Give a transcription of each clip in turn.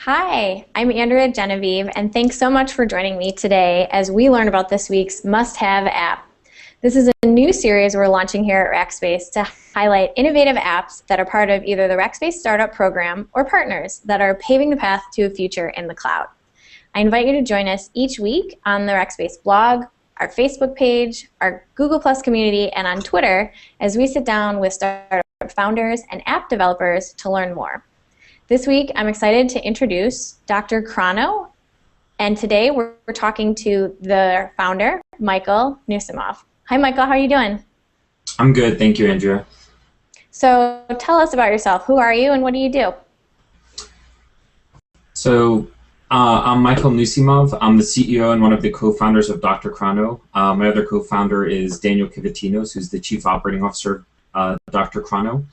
Hi, I'm Andrea Genevieve, and thanks so much for joining me today as we learn about this week's must-have app. This is a new series we're launching here at Rackspace to highlight innovative apps that are part of either the Rackspace Startup Program or partners that are paving the path to a future in the cloud. I invite you to join us each week on the Rackspace blog, our Facebook page, our Google Plus community, and on Twitter as we sit down with startup founders and app developers to learn more. This week, I'm excited to introduce Dr. Chrono, and today we're talking to the founder, Michael Nusimov. Hi, Michael. How are you doing? I'm good. Thank you, Andrea. So tell us about yourself. Who are you and what do you do? So I'm Michael Nusimov. I'm the CEO and one of the co-founders of Dr. Chrono. My other co-founder is Daniel Kivatinos, who's the Chief Operating Officer of Dr. Chrono.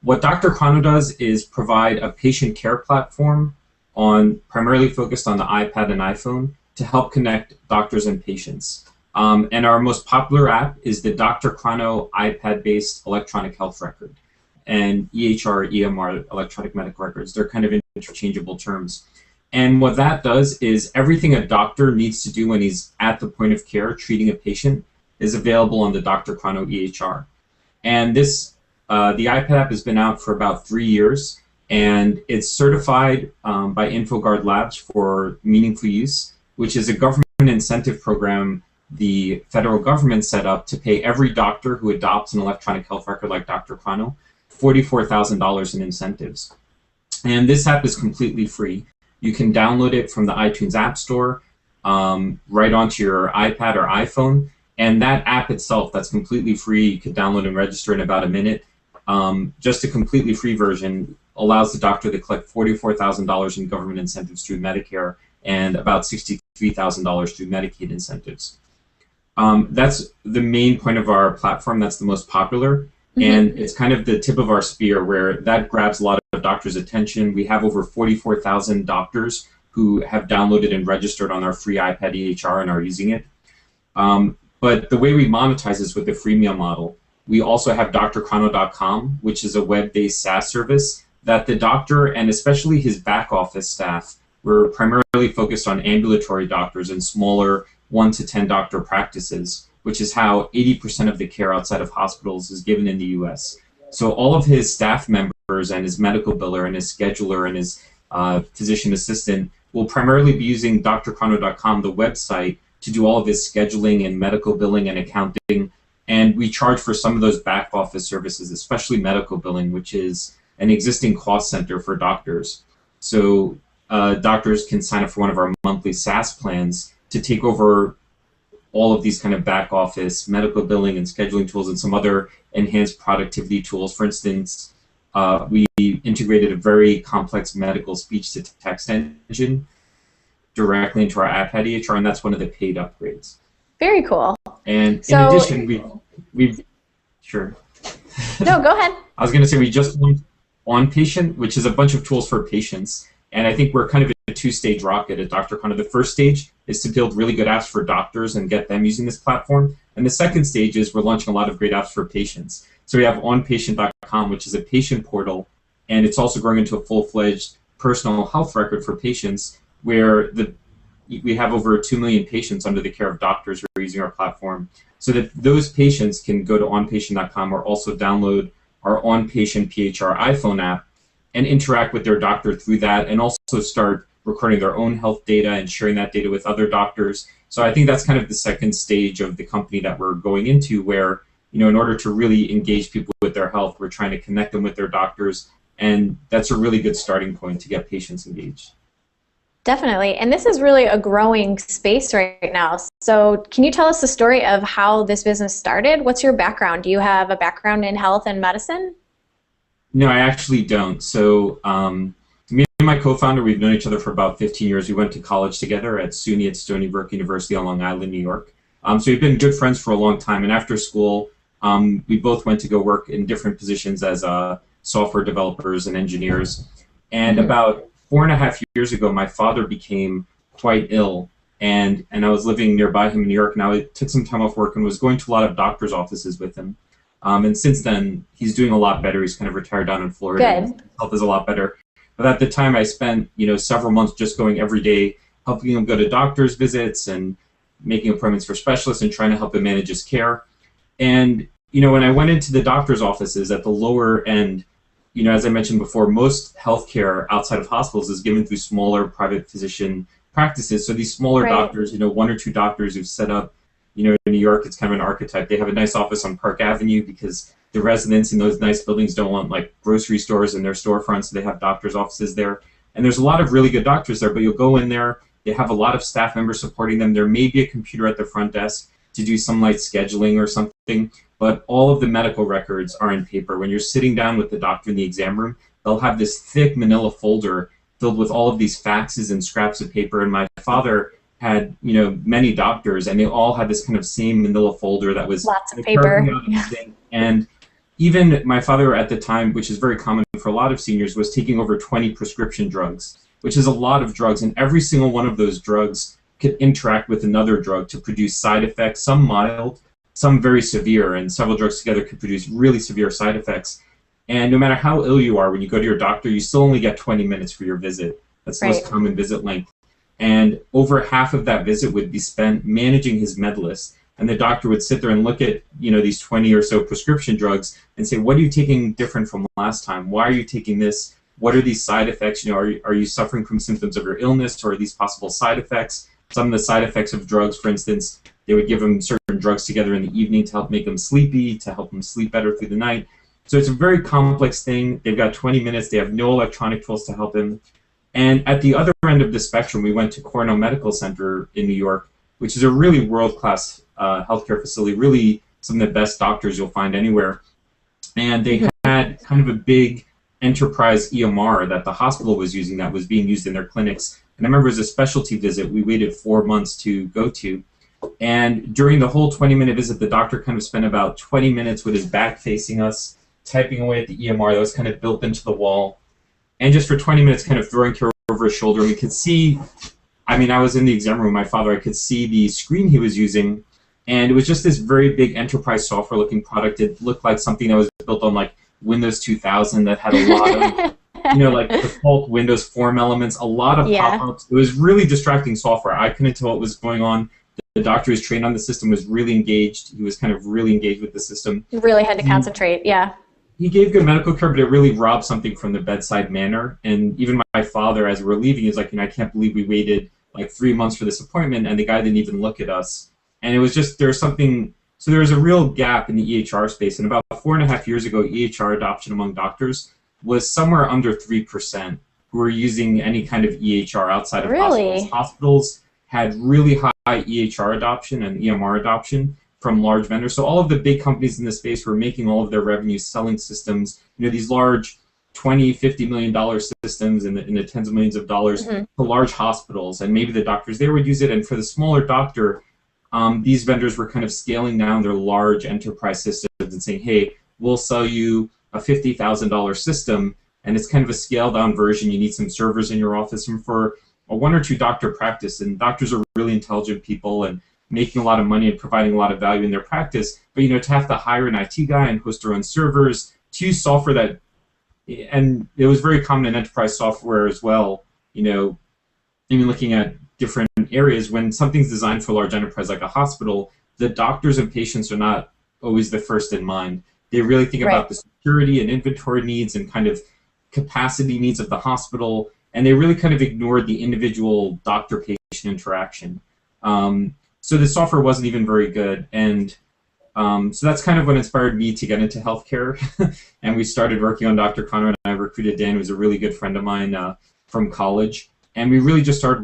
What Dr. Chrono does is provide a patient care platform primarily focused on the iPad and iPhone to help connect doctors and patients. And our most popular app is the Dr. Chrono iPad-based electronic health record and EHR, EMR, electronic medical records. They're kind of interchangeable terms. And what that does is everything a doctor needs to do when he's at the point of care treating a patient is available on the Dr. Chrono EHR. And the iPad app has been out for about 3 years, and it's certified by InfoGuard Labs for meaningful use, which is a government incentive program the federal government set up to pay every doctor who adopts an electronic health record like Dr. Chrono $44,000 in incentives. And this app is completely free. You can download it from the iTunes App Store right onto your iPad or iPhone, and that app itself, that's completely free, you could download and register in about a minute. Just a completely free version allows the doctor to collect $44,000 in government incentives through Medicare and about $63,000 through Medicaid incentives. That's the main point of our platform. That's the most popular, and it's kind of the tip of our spear where that grabs a lot of doctors' attention. We have over 44,000 doctors who have downloaded and registered on our free iPad EHR and are using it. But the way we monetize is with the freemium model. We also have drchrono.com, which is a web-based SaaS service that the doctor and especially his back office staff, we're primarily focused on ambulatory doctors and smaller 1 to 10 doctor practices, which is how 80% of the care outside of hospitals is given in the US. So all of his staff members and his medical biller and his scheduler and his physician assistant will primarily be using drchrono.com, the website, to do all of his scheduling and medical billing and accounting. And we charge for some of those back office services, especially medical billing, which is an existing cost center for doctors. So doctors can sign up for one of our monthly SaaS plans to take over all of these kind of back office medical billing and scheduling tools and some other enhanced productivity tools. For instance, we integrated a very complex medical speech-to-text engine directly into our iPad EHR, and that's one of the paid upgrades. Very cool. And in addition, we've sure. No, go ahead. I was going to say we just launched On Patient, which is a bunch of tools for patients, and I think we're kind of a two-stage rocket at Dr. Chrono. The first stage is to build really good apps for doctors and get them using this platform, and the second stage is we're launching a lot of great apps for patients. So we have onpatient.com, which is a patient portal, and it's also growing into a full-fledged personal health record for patients, where we have over 2 million patients under the care of doctors who are using our platform, so that those patients can go to onpatient.com or also download our OnPatient PHR iPhone app and interact with their doctor through that, and also start recording their own health data and sharing that data with other doctors. So I think that's kind of the second stage of the company that we're going into, where, you know, in order to really engage people with their health, we're trying to connect them with their doctors, and that's a really good starting point to get patients engaged. Definitely, and this is really a growing space right now. So can you tell us the story of how this business started? What's your background? Do you have a background in health and medicine? No, I actually don't. So me and my co-founder, we've known each other for about 15 years. We went to college together at SUNY at Stony Brook University on Long Island, New York. So we've been good friends for a long time, and after school, we both went to go work in different positions as software developers and engineers. And about 4.5 years ago, my father became quite ill, and I was living nearby him in New York, and I took some time off work and was going to a lot of doctors' offices with him. And since then, he's doing a lot better. He's kind of retired down in Florida. Good. His health is a lot better. But at the time, I spent several months just going every day, helping him go to doctor's visits and making appointments for specialists and trying to help him manage his care. And when I went into the doctor's offices at the lower end, as I mentioned before, most healthcare outside of hospitals is given through smaller private physician practices. So these smaller Right. doctors, one or two doctors who've set up, in New York, it's kind of an archetype. They have a nice office on Park Avenue because the residents in those nice buildings don't want like grocery stores in their storefronts, so they have doctors' offices there. And there's a lot of really good doctors there, but you'll go in there, they have a lot of staff members supporting them. There may be a computer at the front desk to do some light scheduling or something, but all of the medical records are in paper. When you're sitting down with the doctor in the exam room, they'll have this thick manila folder filled with all of these faxes and scraps of paper. And my father had, many doctors, and they all had this kind of same manila folder that was Lots of paper. And even my father at the time, which is very common for a lot of seniors, was taking over 20 prescription drugs, which is a lot of drugs, and every single one of those drugs could interact with another drug to produce side effects, some mild, some very severe, and several drugs together could produce really severe side effects. And no matter how ill you are, when you go to your doctor, you still only get 20 minutes for your visit. That's the Right. most common visit length. And over half of that visit would be spent managing his med list. And the doctor would sit there and look at these 20 or so prescription drugs and say, what are you taking different from last time? Why are you taking this? What are these side effects? Are you suffering from symptoms of your illness, or are these possible side effects? Some of the side effects of drugs, for instance, they would give them certain drugs together in the evening to help make them sleepy, to help them sleep better through the night. So it's a very complex thing. They've got 20 minutes. They have no electronic tools to help him. And at the other end of the spectrum, we went to Cornell Medical Center in New York, which is a really world-class healthcare facility, really some of the best doctors you'll find anywhere. And they had kind of a big enterprise EMR that the hospital was using that was being used in their clinics. And I remember it was a specialty visit we waited 4 months to go to. And during the whole 20-minute visit, the doctor kind of spent about 20 minutes with his back facing us, typing away at the EMR that was kind of built into the wall. And just for 20 minutes kind of throwing care over his shoulder. We could see, I was in the exam room with my father, I could see the screen he was using, and it was just this very big enterprise software looking product. It looked like something that was built on like Windows 2000 that had a lot of like default Windows form elements, a lot of pop-ups. It was really distracting software. I couldn't tell what was going on. The doctor who was trained on the system was really engaged. He was kind of really engaged with the system. You really had to concentrate, He gave good medical care, but it really robbed something from the bedside manner. And even my father, as we were leaving, is like, I can't believe we waited like 3 months for this appointment, and the guy didn't even look at us. And it was just, there was a real gap in the EHR space. And about 4.5 years ago, EHR adoption among doctors was somewhere under 3% who were using any kind of EHR outside of hospitals. Hospitals had really high EHR adoption and EMR adoption from large vendors. So all of the big companies in this space were making all of their revenue selling systems, these large $20, $50 million systems in the tens of millions of dollars to large hospitals. And maybe the doctors there would use it. And for the smaller doctor, these vendors were kind of scaling down their large enterprise systems and saying, hey, we'll sell you a $50,000 system, and it's kind of a scaled down version. You need some servers in your office. And for a 1 or 2 doctor practice, and doctors are really intelligent people and making a lot of money and providing a lot of value in their practice, but to have to hire an IT guy and host their own servers, to use software that, and it was very common in enterprise software as well, even looking at different areas, when something's designed for a large enterprise like a hospital, the doctors and patients are not always the first in mind. They really think about the security and inventory needs and kind of capacity needs of the hospital, and they really kind of ignored the individual doctor-patient interaction. So the software wasn't even very good, and so that's kind of what inspired me to get into healthcare. And we started working on Dr. Chrono, and I recruited Dan, who was a really good friend of mine from college. And we really just started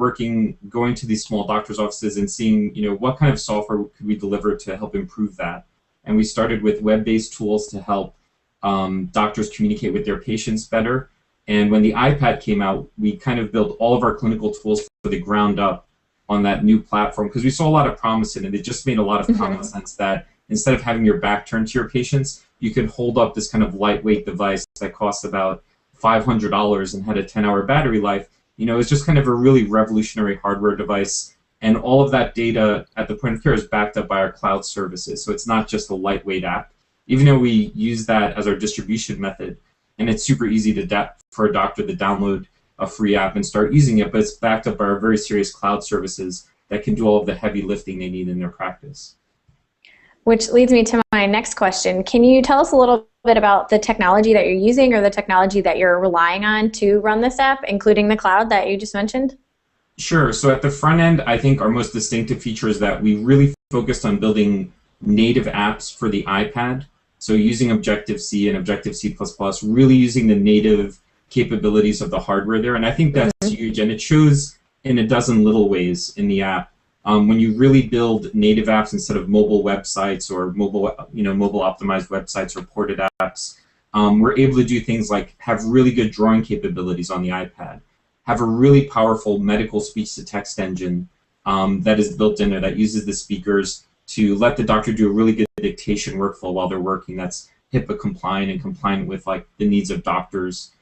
going to these small doctors' offices and seeing, what kind of software could we deliver to help improve that. And we started with web-based tools to help doctors communicate with their patients better. And when the iPad came out, we kind of built all of our clinical tools for the ground up on that new platform, because we saw a lot of promise in it. It just made a lot of common sense that instead of having your back turned to your patients, you could hold up this kind of lightweight device that costs about $500 and had a 10-hour battery life. It's just kind of a really revolutionary hardware device, and all of that data at the point of care is backed up by our cloud services. So it's not just a lightweight app, even though we use that as our distribution method. and it's super easy for a doctor to download a free app and start using it, but it's backed up by our very serious cloud services that can do all of the heavy lifting they need in their practice. Which leads me to my next question. Can you tell us a little bit about the technology that you're using or the technology that you're relying on to run this app, including the cloud that you just mentioned? Sure. So at the front end, I think our most distinctive feature is that we really focused on building native apps for the iPad. So using Objective-C and Objective-C++, really using the native capabilities of the hardware there. And I think that's huge. And it shows in a dozen little ways in the app. When you really build native apps instead of mobile websites or mobile optimized websites or ported apps, we're able to do things like have really good drawing capabilities on the iPad, have a really powerful medical speech-to-text engine that is built in there that uses the speakers to let the doctor do a really good dictation workflow while they're working that's HIPAA compliant and compliant with like the needs of doctors.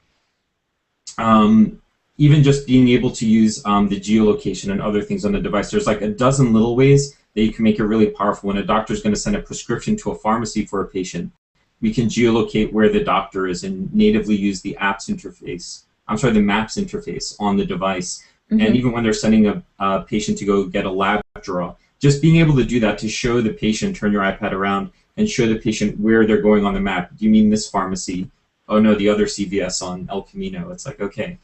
Even just being able to use the geolocation and other things on the device. There's like a dozen little ways that you can make it really powerful. When a doctor is going to send a prescription to a pharmacy for a patient, we can geolocate where the doctor is and natively use the maps interface on the device. And even when they're sending a patient to go get a lab draw, just being able to do that to show the patient, turn your iPad around and show the patient where they're going on the map. Do you mean this pharmacy? Oh no, the other CVS on El Camino. It's like, okay.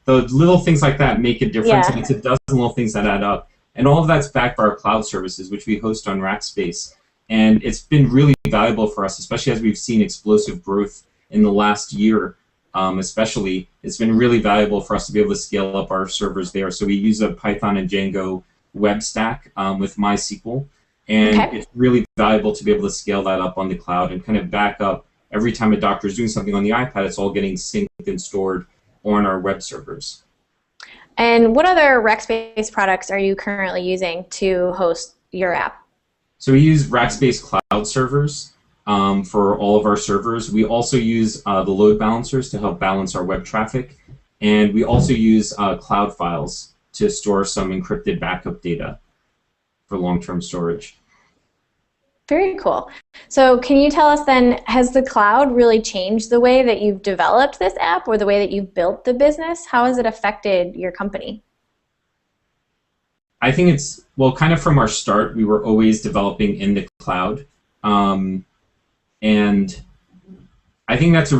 The little things like that make a difference, and it's a dozen little things that add up. And all of that's backed by our cloud services, which we host on Rackspace. And it's been really valuable for us, especially as we've seen explosive growth in the last year. Especially, it's been really valuable for us to be able to scale up our servers there. So we use a Python and Django web stack with MySQL, and it's really valuable to be able to scale that up on the cloud and kind of back up every time a doctor is doing something on the iPad. It's all getting synced and stored on our web servers. And what other Rackspace products are you currently using to host your app? So we use Rackspace Cloud servers for all of our servers. We also use the load balancers to help balance our web traffic. And we also use cloud files to store some encrypted backup data for long-term storage. Very cool. So can you tell us then, has the cloud really changed the way that you've developed this app or the way that you've built the business? How has it affected your company? I think it's, well, kind of from our start, we were always developing in the cloud. And I think that's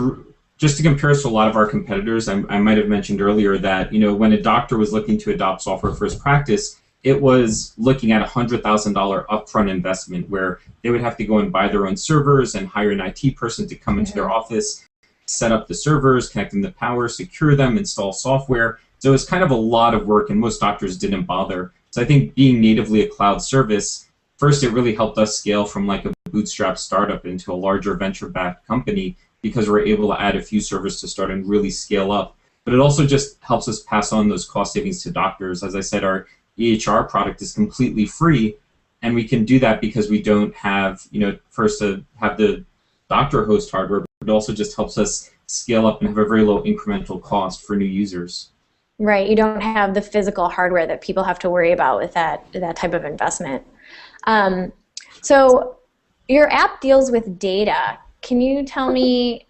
just to compare us to a lot of our competitors, I might have mentioned earlier that, you know, when a doctor was looking to adopt software for his practice, it was looking at a $100,000 upfront investment where they would have to go and buy their own servers and hire an IT person to come into their office, set up the servers, connect them to power, secure them, install software. So it was kind of a lot of work, and most doctors didn't bother. So I think being natively a cloud service, first it really helped us scale from like a bootstrap startup into a larger venture-backed company because we're able to add a few servers to start and really scale up. But it also just helps us pass on those cost savings to doctors. As I said, our EHR product is completely free, and we can do that because we don't have, you know, first to have the doctor host hardware, but it also just helps us scale up and have a very low incremental cost for new users. Right, you don't have the physical hardware that people have to worry about with that type of investment. So your app deals with data. Can you tell me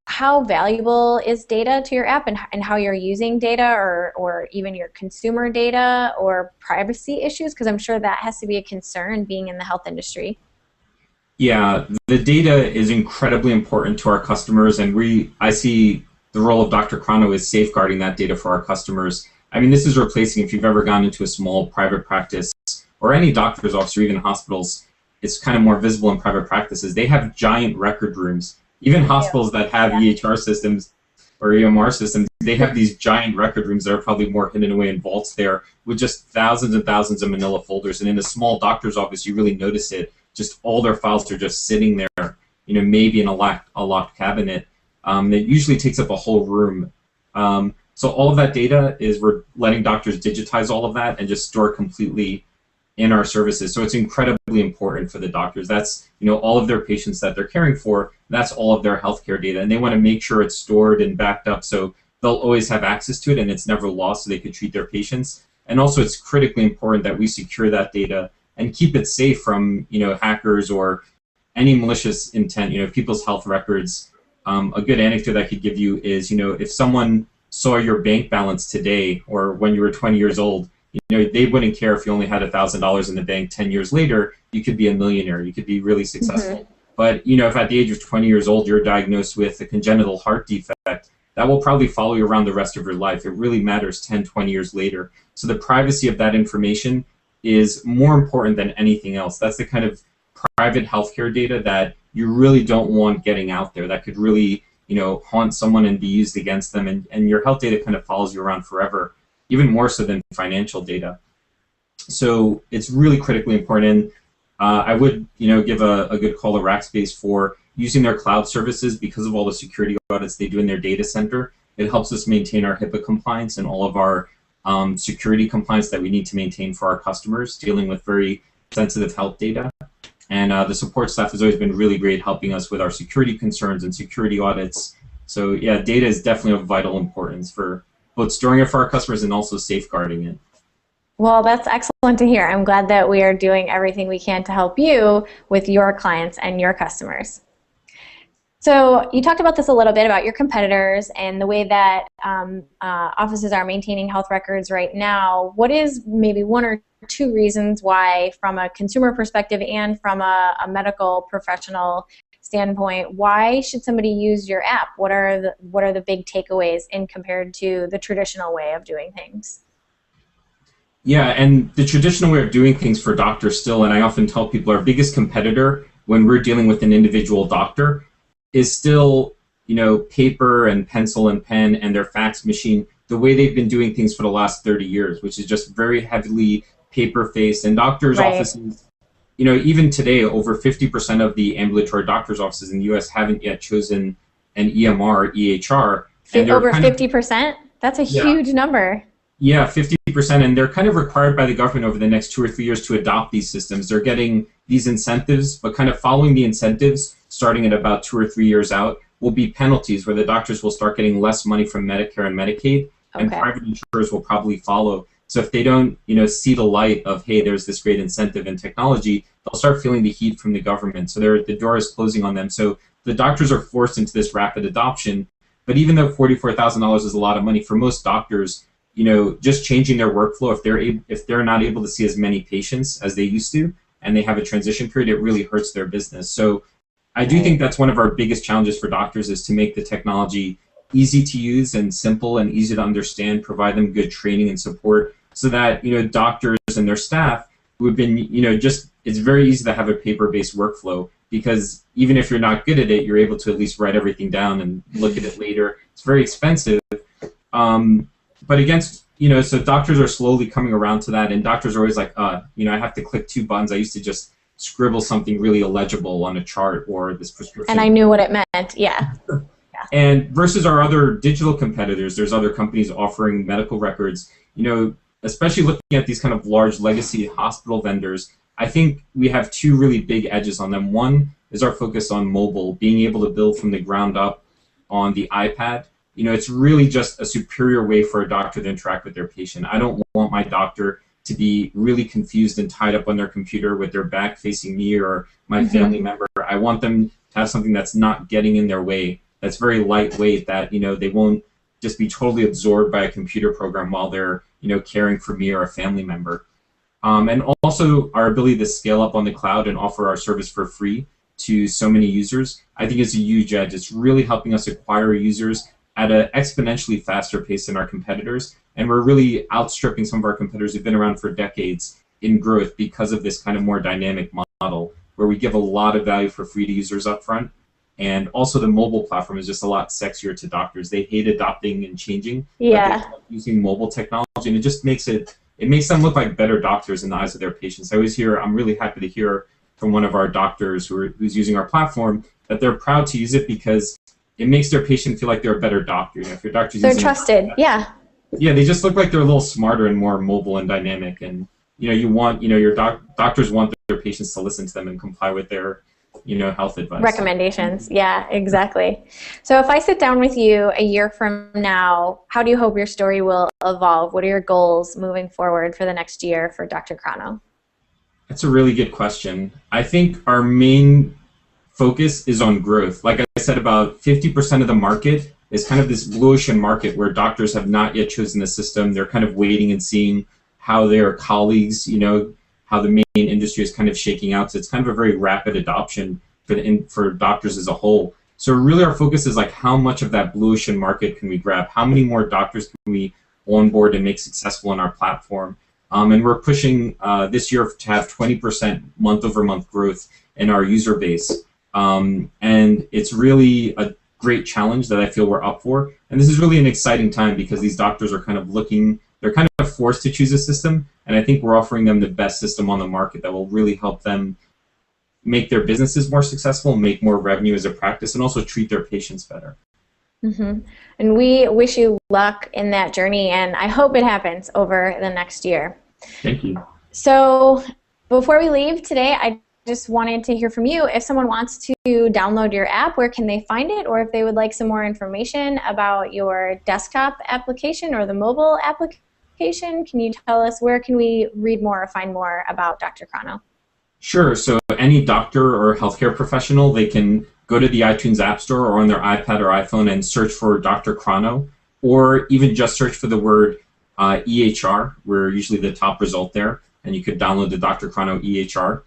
how valuable is data to your app and how you're using data or even your consumer data or privacy issues? Because I'm sure that has to be a concern being in the health industry. Yeah, the data is incredibly important to our customers, and I see the role of drchrono is safeguarding that data for our customers. I mean, this is replacing, if you've ever gone into a small private practice or any doctor's office or even hospitals, it's kind of more visible in private practices. They have giant record rooms. Even hospitals that have EHR systems or EMR systems, they have these giant record rooms that are probably more hidden away in vaults there with just thousands and thousands of manila folders. And in a small doctor's office, you really notice it. Just all their files are just sitting there, you know, maybe in a locked cabinet. It usually takes up a whole room. So all of that data we're letting doctors digitize all of that and just store completely in our services. So it's incredibly important for the doctors. That's, you know, all of their patients that they're caring for, that's all of their healthcare data. And they want to make sure it's stored and backed up so they'll always have access to it and it's never lost so they could treat their patients. And also it's critically important that we secure that data and keep it safe from, you know, hackers or any malicious intent, you know, people's health records. A good anecdote I could give you is, if someone saw your bank balance today or when you were 20 years old, they wouldn't care if you only had $1,000 in the bank. 10 years later, you could be a millionaire. You could be really successful. But, if at the age of 20 years old you're diagnosed with a congenital heart defect, that will probably follow you around the rest of your life. It really matters 10, 20 years later. So the privacy of that information is more important than anything else. That's the kind of private healthcare data that you really don't want getting out there. That could really, haunt someone and be used against them. And your health data kind of follows you around forever, even more so than financial data. So it's really critically important. And I would, give a good call to Rackspace for using their cloud services because of all the security audits they do in their data center. It helps us maintain our HIPAA compliance and all of our security compliance that we need to maintain for our customers dealing with very sensitive health data. And the support staff has always been really great helping us with our security concerns and security audits. So yeah, data is definitely of vital importance for both storing it for our customers and also safeguarding it. Well, that's excellent to hear. I'm glad that we are doing everything we can to help you with your clients and your customers. So you talked about this a little bit about your competitors and the way that offices are maintaining health records right now. What is maybe one or two reasons why, from a consumer perspective and from a medical professional standpoint, why should somebody use your app? What are the big takeaways in compared to the traditional way of doing things? Yeah, and the traditional way of doing things for doctors still, and I often tell people our biggest competitor when we're dealing with an individual doctor is still, paper and pencil and pen and their fax machine, the way they've been doing things for the last 30 years, which is just very heavily paper-faced. And doctors' offices, even today, over 50% of the ambulatory doctors' offices in the U.S. haven't yet chosen an EMR, EHR. And over 50%? That's a huge number. Yeah, 50%, and they're kind of required by the government over the next 2 or 3 years to adopt these systems. They're getting these incentives, but kind of following the incentives, starting at about 2 or 3 years out, will be penalties where the doctors will start getting less money from Medicare and Medicaid, and private insurers will probably follow. So if they don't, see the light of, hey, there's this great incentive in technology, they'll start feeling the heat from the government. So the door is closing on them. So the doctors are forced into this rapid adoption. But even though $44,000 is a lot of money for most doctors, just changing their workflow, if they're not able to see as many patients as they used to, and they have a transition period, it really hurts their business. So I do think that's one of our biggest challenges for doctors is to make the technology easy to use and simple and easy to understand, provide them good training and support so that, doctors and their staff who have been, it's very easy to have a paper-based workflow because even if you're not good at it, you're able to at least write everything down and look at it later. It's very expensive. But against, so doctors are slowly coming around to that, and doctors are always like, I have to click 2 buttons. I used to just scribble something really illegible on a chart or this prescription. And I knew what it meant, yeah. And versus our other digital competitors, there's other companies offering medical records, especially looking at these kind of large legacy hospital vendors, I think we have 2 really big edges on them. One is our focus on mobile, being able to build from the ground up on the iPad. It's really just a superior way for a doctor to interact with their patient. I don't want my doctor to be really confused and tied up on their computer with their back facing me or my family member. I want them to have something that's not getting in their way, that's very lightweight, that they won't just be totally absorbed by a computer program while they're caring for me or a family member. And also our ability to scale up on the cloud and offer our service for free to so many users, I think is a huge edge. It's really helping us acquire users at an exponentially faster pace than our competitors, and we're really outstripping some of our competitors who've been around for decades in growth because of this kind of more dynamic model where we give a lot of value for free to users up front, and also the mobile platform is just a lot sexier to doctors. They hate adopting and changing, but they love using mobile technology, and it just makes them look like better doctors in the eyes of their patients. I'm really happy to hear from one of our doctors who's using our platform that they're proud to use it because it makes their patient feel like they're a better doctor. If your doctor's they're trusted, yeah, they just look like they're a little smarter and more mobile and dynamic. And you want your doctors want their patients to listen to them and comply with their health advice. Recommendations, yeah, exactly. So if I sit down with you a year from now, how do you hope your story will evolve? What are your goals moving forward for the next year for Dr. Chrono? That's a really good question. I think our main focus is on growth. Like I said, about 50% of the market is kind of this blue ocean market where doctors have not yet chosen the system. They're kind of waiting and seeing how their colleagues, how the main industry is kind of shaking out. So it's kind of a very rapid adoption for doctors as a whole. So really our focus is like how much of that blue ocean market can we grab? How many more doctors can we onboard and make successful on our platform? And we're pushing this year to have 20% month-over-month growth in our user base. And it's really a great challenge that I feel we're up for. And this is really an exciting time because these doctors are kind of they're kind of forced to choose a system. And I think we're offering them the best system on the market that will really help them make their businesses more successful, make more revenue as a practice, and also treat their patients better. Mm-hmm. And we wish you luck in that journey, and I hope it happens over the next year. Thank you. So before we leave today, I just wanted to hear from you. If someone wants to download your app, where can they find it? Or if they would like some more information about your desktop application or the mobile application, can you tell us where can we read more or find more about Dr. Chrono? Sure. So any doctor or healthcare professional, they can go to the iTunes App Store or on their iPad or iPhone and search for Dr. Chrono, or even just search for the word EHR. We're usually the top result there, and you could download the Dr. Chrono EHR.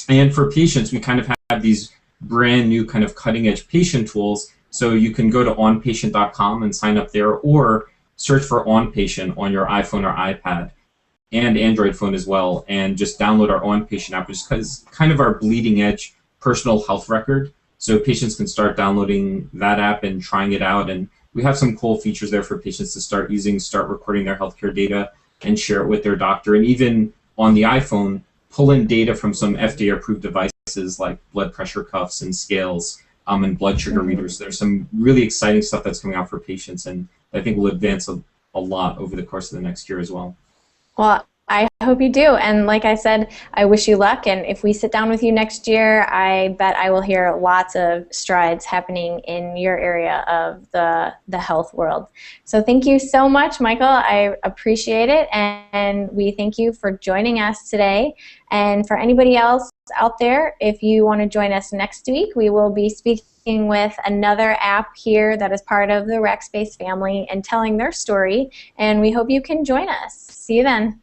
And for patients, we kind of have these brand new kind of cutting edge patient tools. So you can go to onpatient.com and sign up there, or search for OnPatient on your iPhone or iPad and Android phone as well, and just download our OnPatient app, which is kind of our bleeding edge personal health record. So patients can start downloading that app and trying it out. And we have some cool features there for patients to start using, start recording their healthcare data and share it with their doctor. And even on the iPhone, pull in data from some FDA-approved devices like blood pressure cuffs and scales and blood sugar readers. There's some really exciting stuff that's coming out for patients, and I think will advance a lot over the course of the next year as well. Well, I hope you do. And like I said, I wish you luck. And if we sit down with you next year, I bet I will hear lots of strides happening in your area of the health world. So thank you so much, Michael. I appreciate it. And we thank you for joining us today. And for anybody else out there, if you want to join us next week, we will be speaking with another app here that is part of the Rackspace family and telling their story. And we hope you can join us. See you then.